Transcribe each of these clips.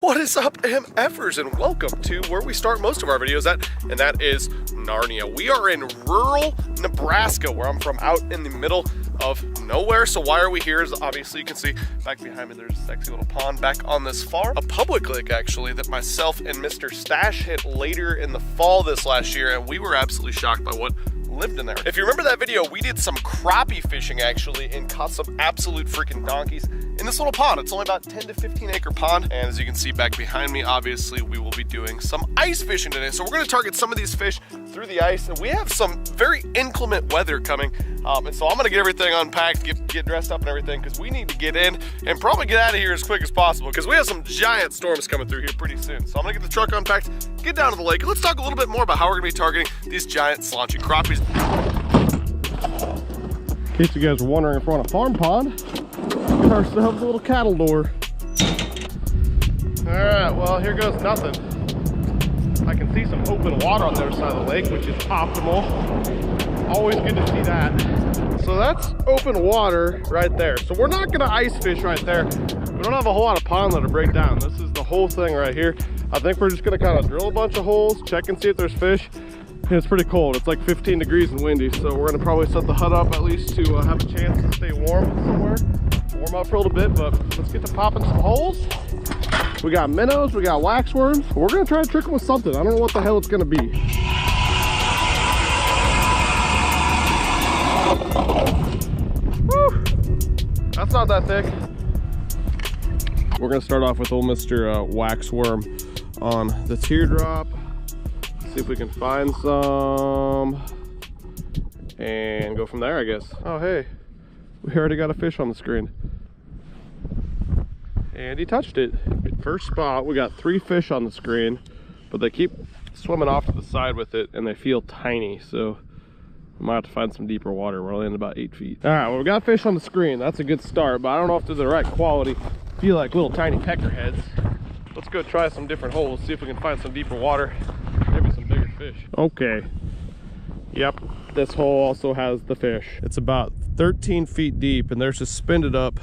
What is up, MFers, and welcome to where we start most of our videos at, and that is Narnia. We are in rural Nebraska, where I'm from, out in the middle of nowhere. So why are we here? Is obviously you can see back behind me there's a sexy little pond back on this farm. A public lake, actually, that myself and Mr. Stash hit later in the fall this last year, and we were absolutely shocked by what lived in there. If you remember that video, we did some crappie fishing actually and caught some absolute freaking donkeys in this little pond. It's only about 10 to 15 acre pond, and as you can see back behind me, obviously we will be doing some ice fishing today. So we're going to target some of these fish through the ice, and we have some very inclement weather coming, and so I'm going to get everything unpacked, get dressed up and everything, because we need to get in and probably get out of here as quick as possible, because we have some giant storms coming through here pretty soon. So I'm going to get the truck unpacked, get down to the lake, and let's talk a little bit more about how we're going to be targeting these giant slaunchy crappies. In case you guys were wondering if we're on a farm pond, got ourselves a little cattle door. All right, well, here goes nothing. I can see some open water on the other side of the lake, which is optimal. Always good to see that. So that's open water right there. So we're not gonna ice fish right there. We don't have a whole lot of pond to break down. This is the whole thing right here. I think we're just gonna kind of drill a bunch of holes, check and see if there's fish. And it's pretty cold. It's like 15 degrees and windy. So we're gonna probably set the hut up at least to have a chance to stay warm somewhere. Warm up for a little bit, but let's get to popping some holes. We got minnows, we got waxworms. We're gonna try to trick them with something. I don't know what the hell it's gonna be. Woo! That's not that thick. We're gonna start off with old Mr. Waxworm on the teardrop. See if we can find some and go from there, I guess. Oh, hey, we already got a fish on the screen. And he touched it. First spot, we got 3 fish on the screen, but they keep swimming off to the side with it and they feel tiny, so we might have to find some deeper water. We're only in about 8 feet. All right, well, we got fish on the screen. That's a good start, but I don't know if they're the right quality. Feel like little tiny peckerheads. Let's go try some different holes, see if we can find some deeper water, maybe some bigger fish. Okay. Yep, this hole also has the fish. It's about 13 feet deep and they're suspended up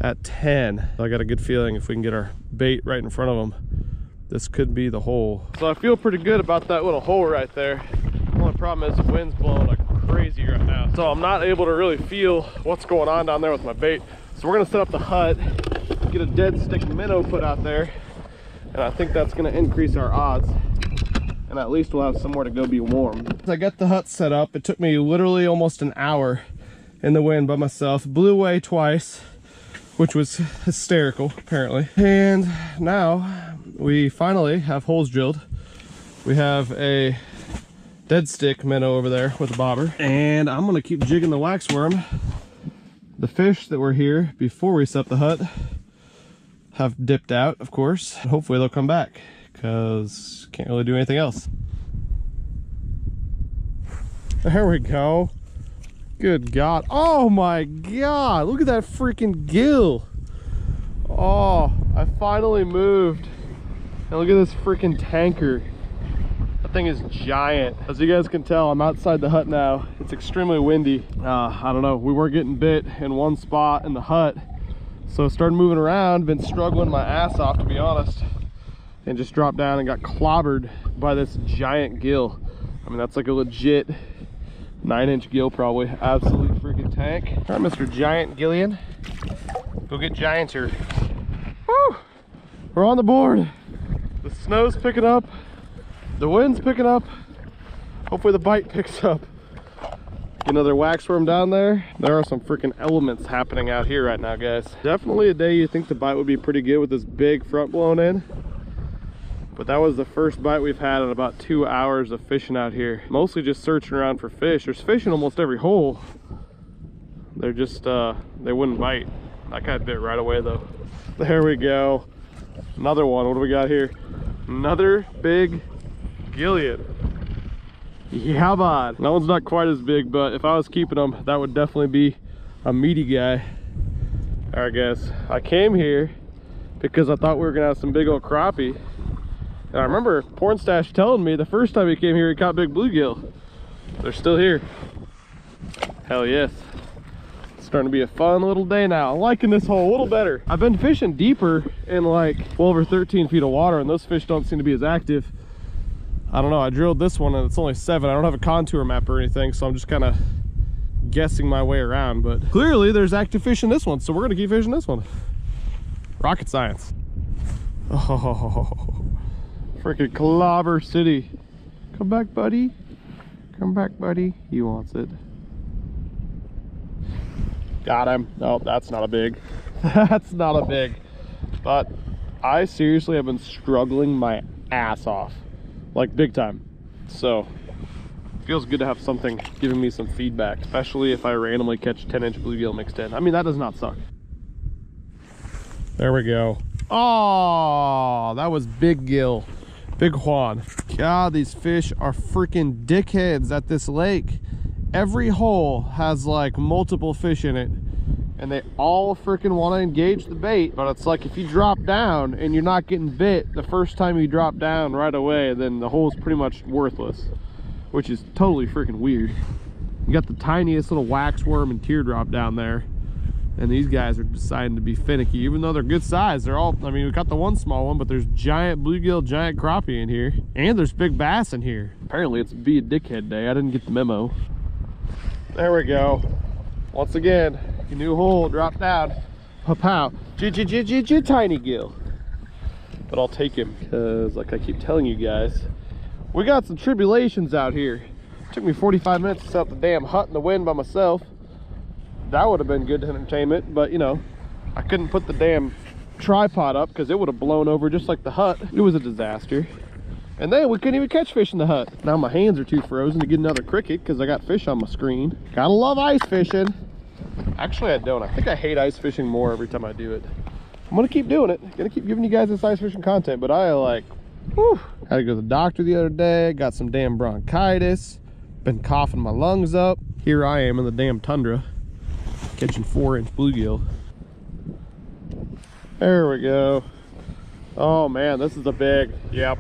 at 10. I got a good feeling if we can get our bait right in front of them, this could be the hole. So I feel pretty good about that little hole right there. The only problem is the wind's blowing like crazy right now, so I'm not able to really feel what's going on down there with my bait. So we're gonna set up the hut, get a dead stick minnow put out there, and I think that's gonna increase our odds, and at least we'll have somewhere to go be warm. I got the hut set up. It took me literally almost an hour in the wind by myself. Blew away twice, which was hysterical apparently. And now we finally have holes drilled. We have a dead stick minnow over there with a bobber, and I'm gonna keep jigging the waxworm. The fish that were here before we set up the hut have dipped out, of course. Hopefully they'll come back, because can't really do anything else. There we go. Good God. Oh my God, look at that freaking gill. Oh, I finally moved. And look at this freaking tanker. That thing is giant. As you guys can tell, I'm outside the hut now. It's extremely windy. I don't know, we weren't getting bit in one spot in the hut, so I started moving around, been struggling my ass off to be honest, and just dropped down and got clobbered by this giant gill. I mean, that's like a legit 9-inch gill probably. Absolute freaking tank. All right, Mr. Giant Gillian, go get gianter. Woo! We're on the board. The snow's picking up, the wind's picking up. Hopefully the bite picks up. Get another waxworm down there. There are some freaking elements happening out here right now, guys. Definitely a day you think the bite would be pretty good with this big front blown in, but that was the first bite we've had in about 2 hours of fishing out here. Mostly just searching around for fish. There's fish in almost every hole. They're just they wouldn't bite. That guy bit right away though. There we go, another one. What do we got here? Another big Gillian. Yeah, bud. That one's not quite as big, but if I was keeping them, that would definitely be a meaty guy. All right, guys, I came here because I thought we were gonna have some big old crappie. And I remember Porn Stash telling me the first time he came here, he caught big bluegill. They're still here. Hell yes. starting to be a fun little day now. I'm liking this hole a little better. I've been fishing deeper in like 12 or 13 feet of water, and those fish don't seem to be as active. I don't know, I drilled this one and it's only 7. I don't have a contour map or anything, so I'm just kind of guessing my way around, but clearly there's active fish in this one, so we're gonna keep fishing this one. Rocket science. Oh, freaking Clobber City. Come back, buddy. Come back, buddy. He wants it. Got him. Oh, that's not a big. That's not a big. But I seriously have been struggling my ass off. Like big time. So it feels good to have something giving me some feedback, especially if I randomly catch 10-inch bluegill mixed in. I mean, that does not suck. There we go. Oh, that was big gill. Big Juan. God, these fish are freaking dickheads at this lake. Every hole has like multiple fish in it, and they all freaking want to engage the bait. But it's like if you drop down and you're not getting bit the first time you drop down right away, then the hole's pretty much worthless, which is totally freaking weird. You got the tiniest little waxworm and teardrop down there, and these guys are deciding to be finicky, even though they're good size. They're all, I mean, we got the one small one, but there's giant bluegill, giant crappie in here, and there's big bass in here. Apparently it's be a dickhead day. I didn't get the memo. There we go. Once again, a new hole, drop down. Pow, tiny gill. But I'll take him, because like I keep telling you guys, we got some tribulations out here. It took me 45 minutes to set up the damn hut in the wind by myself. That would have been good entertainment, but you know, I couldn't put the damn tripod up because it would have blown over just like the hut. It was a disaster. And then we couldn't even catch fish in the hut. Now my hands are too frozen to get another cricket because I got fish on my screen. Gotta love ice fishing. Actually, I don't. I think I hate ice fishing more every time I do it. I'm gonna keep doing it. Gonna keep giving you guys this ice fishing content, but I like, whew. Had to go to the doctor the other day. Got some damn bronchitis. Been coughing my lungs up. Here I am in the damn tundra, catching 4-inch bluegill. There we go. Oh man, this is a big, yep.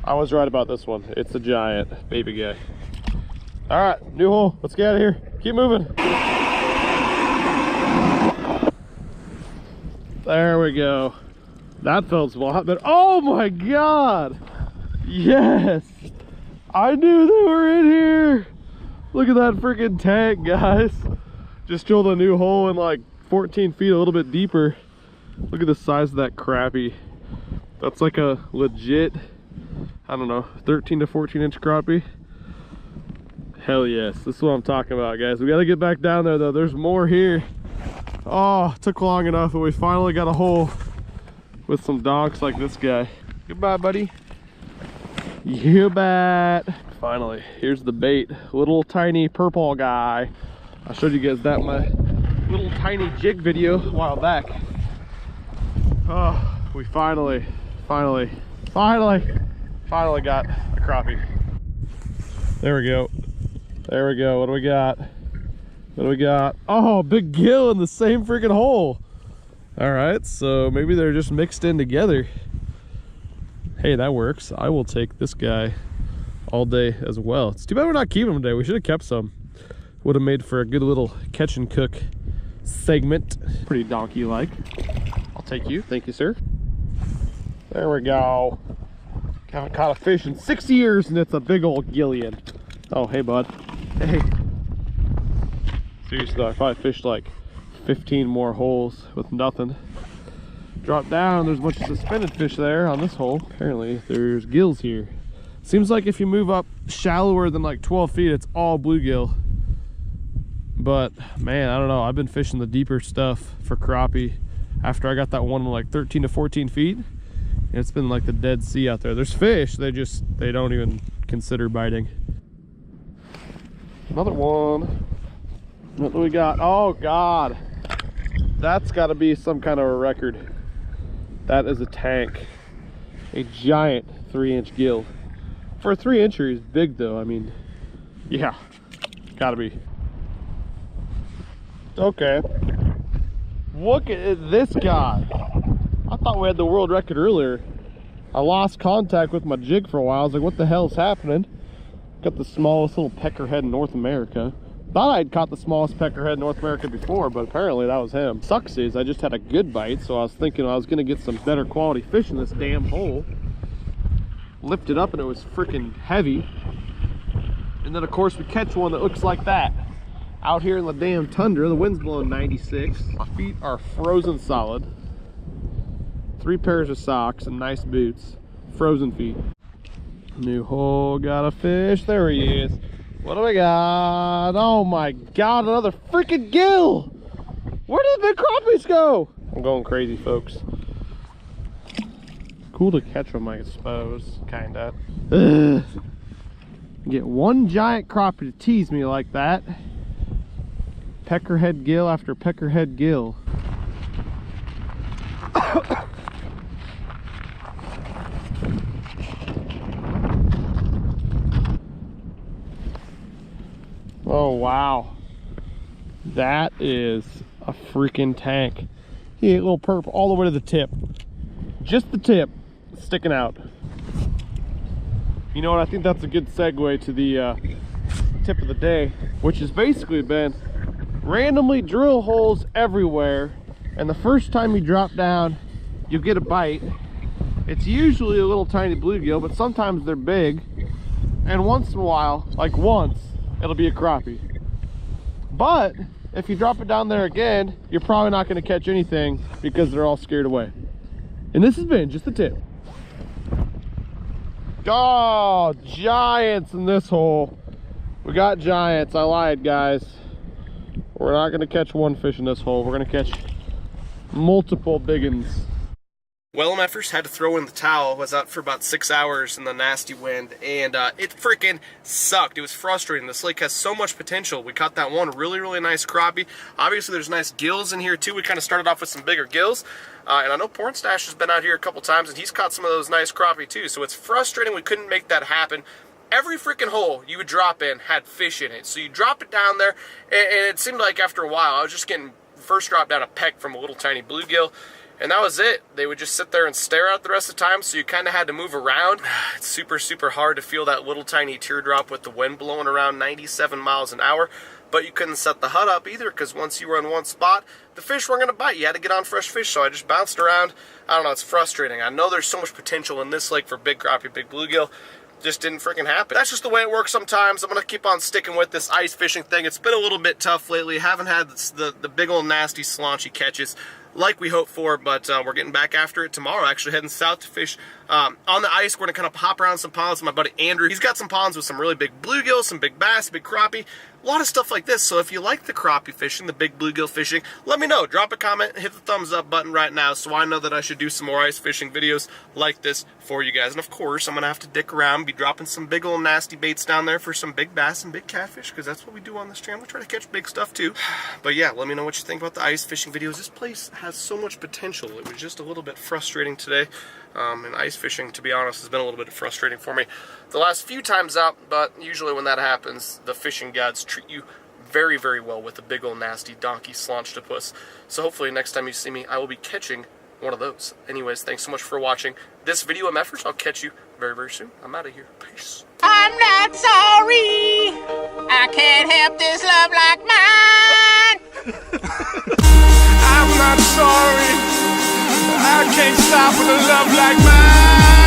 I was right about this one. It's a giant baby guy. All right, new hole. Let's get out of here. Keep moving. There we go. That felt small, but oh my God. Yes. I knew they were in here. Look at that freaking tank, guys. Just drilled a new hole in like 14 feet, a little bit deeper. Look at the size of that crappie. That's like a legit, I don't know, 13 to 14 inch crappie. Hell yes, this is what I'm talking about, guys. We got to get back down there though. There's more here. Oh, it took long enough, but we finally got a hole with some donks like this guy. Goodbye, buddy. You bet. Finally, here's the bait. Little tiny purple guy. I showed you guys that in my little tiny jig video a while back. Oh, we finally got a crappie. There we go. There we go. What do we got? What do we got? Oh, big gill in the same freaking hole. All right, so maybe they're just mixed in together. Hey, that works. I will take this guy all day as well. It's too bad we're not keeping them today. We should have kept some. Would have made for a good little catch and cook segment. Pretty donkey-like. I'll take you. Thank you, sir. There we go. Haven't caught a fish in 6 years, and it's a big old gillion. Oh, hey, bud. Hey. Seriously, I probably fished like 15 more holes with nothing. Drop down, there's a bunch of suspended fish there on this hole. Apparently, there's gills here. Seems like if you move up shallower than like 12 feet, it's all bluegill. But man, I don't know. I've been fishing the deeper stuff for crappie after I got that one like 13 to 14 feet. And it's been like the Dead Sea out there. There's fish, they don't even consider biting. Another one. What do we got? Oh God, that's got to be some kind of a record. That is a tank, a giant 3-inch gill. For a 3-incher, he's big though. I mean, yeah, gotta be. Okay, look at this guy. I thought we had the world record earlier. I lost contact with my jig for a while. I was like, what the hell is happening? Got the smallest little peckerhead in North America. Thought I'd caught the smallest peckerhead in North America before, but apparently that was him. Sucks is I just had a good bite, so I was thinking I was gonna get some better quality fish in this damn hole. Lifted up and it was freaking heavy. And then of course we catch one that looks like that. Out here in the damn tundra, the wind's blowing 96. My feet are frozen solid. 3 pairs of socks and nice boots. Frozen feet. New hole, got a fish. There he is. What do we got? Oh my god, another freaking gill! Where did the big crappies go? I'm going crazy, folks. Cool to catch them, I suppose. Kinda. Ugh. Get one giant crappie to tease me like that. Peckerhead gill after peckerhead gill. Oh wow, that is a freaking tank. He ate a little perp all the way to the tip. Just the tip sticking out. You know what, I think that's a good segue to the tip of the day, which has basically been randomly drill holes everywhere, and the first time you drop down you'll get a bite. It's usually a little tiny bluegill, but sometimes they're big, and once in a while, like once, it'll be a crappie. But if you drop it down there again, you're probably not going to catch anything because they're all scared away. And this has been just the tip. Oh, giants in this hole. We got giants. I lied, guys. We're not going to catch one fish in this hole. We're going to catch multiple big ones. Well, my first had to throw in the towel. Was out for about 6 hours in the nasty wind, and it freaking sucked. It was frustrating. This lake has so much potential. We caught that one really nice crappie. Obviously, there's nice gills in here too. We kind of started off with some bigger gills, and I know Pornstash has been out here a couple times, and he's caught some of those nice crappie too. So it's frustrating we couldn't make that happen. Every freaking hole you would drop in had fish in it. So you drop it down there, and it seemed like after a while, I was just getting first drop down a peck from a little tiny bluegill, and that was it. They would just sit there and stare out the rest of the time, so you kind of had to move around. It's super hard to feel that little tiny teardrop with the wind blowing around 97 miles an hour, but you couldn't set the hut up either, because once you were in one spot, the fish weren't going to bite. You had to get on fresh fish, so I just bounced around. I don't know, it's frustrating. I know there's so much potential in this lake for big crappie, big bluegill. Just didn't freaking happen. That's just the way it works sometimes. I'm gonna keep on sticking with this ice fishing thing. It's been a little bit tough lately. Haven't had the big old nasty slaunchy catches like we hoped for, but we're getting back after it tomorrow. Actually heading south to fish on the ice. We're gonna kind of hop around some ponds with my buddy Andrew. He's got some ponds with some really big bluegill, some big bass, big crappie, a lot of stuff like this. So if you like the crappie fishing, the big bluegill fishing, let me know. Drop a comment, hit the thumbs up button right now so I know that I should do some more ice fishing videos like this for you guys. And of course, I'm gonna have to dick around, be dropping some big old nasty baits down there for some big bass and big catfish, because that's what we do on this channel. We try to catch big stuff too. But yeah, let me know what you think about the ice fishing videos. This place has so much potential. It was just a little bit frustrating today. And ice fishing, to be honest, has been a little bit frustrating for me the last few times out, but usually when that happens, the fishing gods treat you very well with a big old nasty donkey slaunctopus. So hopefully next time you see me, I will be catching one of those. Anyways, thanks so much for watching this video of efforts. I'll catch you very soon. I'm out of here. Peace. I'm not sorry. I can't help this love like mine. I'm not sorry. I can't stop with a love like mine.